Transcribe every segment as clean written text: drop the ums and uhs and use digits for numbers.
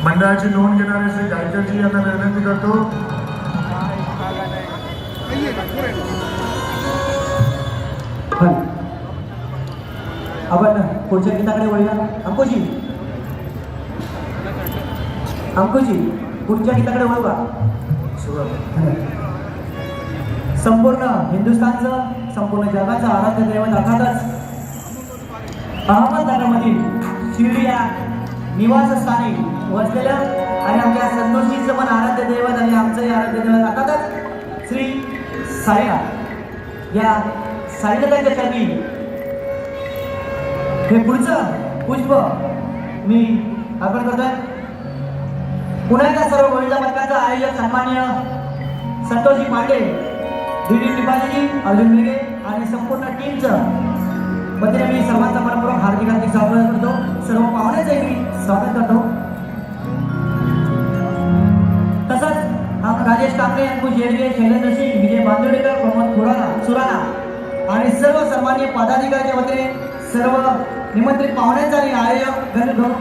मंडळाची नोंद घेणारे श्री गायकरजी यांना विनंती करतो. आपण पुढच्या गीताकडे वळूया. अंकुजी पुढच्या गीताकडे वळू का? संपूर्ण हिंदुस्थानचं, संपूर्ण जगाचं आराध्य दैवत अर्थातच अहमदनगरमधील शिर्डी या निवासस्थानी वसलेलं आणि आमच्या संतोषीचं पण आराध्य दैवत आणि आमचंही आराध्य दैवत अर्थातच श्री साईनाथ. या साईनाथांच्या चरणी हे पुढचं पुष्प मी अर्पण करतोय. पुन्हा एकदा सर्व गोविंदा पथकाचं आयोजक सन्मान्य संतोषजी पांडे, दिलीप निपालीजी, अर्जुन मेघे आणि संपूर्ण टीमचं वतीने मी सर्वांचा मनपूर्वक हार्दिक स्वागत करतो. सर्व पाहुण्याचंही मी स्वागत करतो. तसंच राजेश कांबळे, अंकुश येडगे, शैलेंद्र सिंग, विजय बांदोडेकर, प्रमोद सुराणा आणि सर्व सन्मान्य पदाधिकाऱ्यांच्या वतीने सर्व निमंत्रित पाहुण्यांचा आणि आयोजक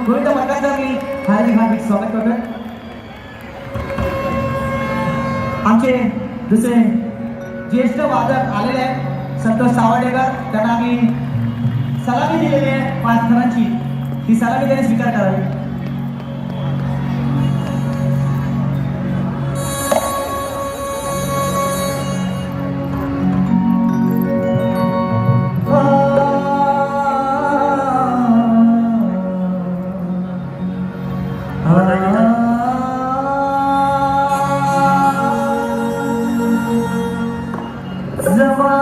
गोविंद पथकाचा मी हार्दिक स्वागत करतोय. आमचे दुसरे ज्येष्ठ वादक आलेले आहेत संतोष सावर्डेकर. त्यांना आम्ही सलामी दिलेली आहे 5 थरांची. ही सलामी त्याने स्वीकार करावी. जमा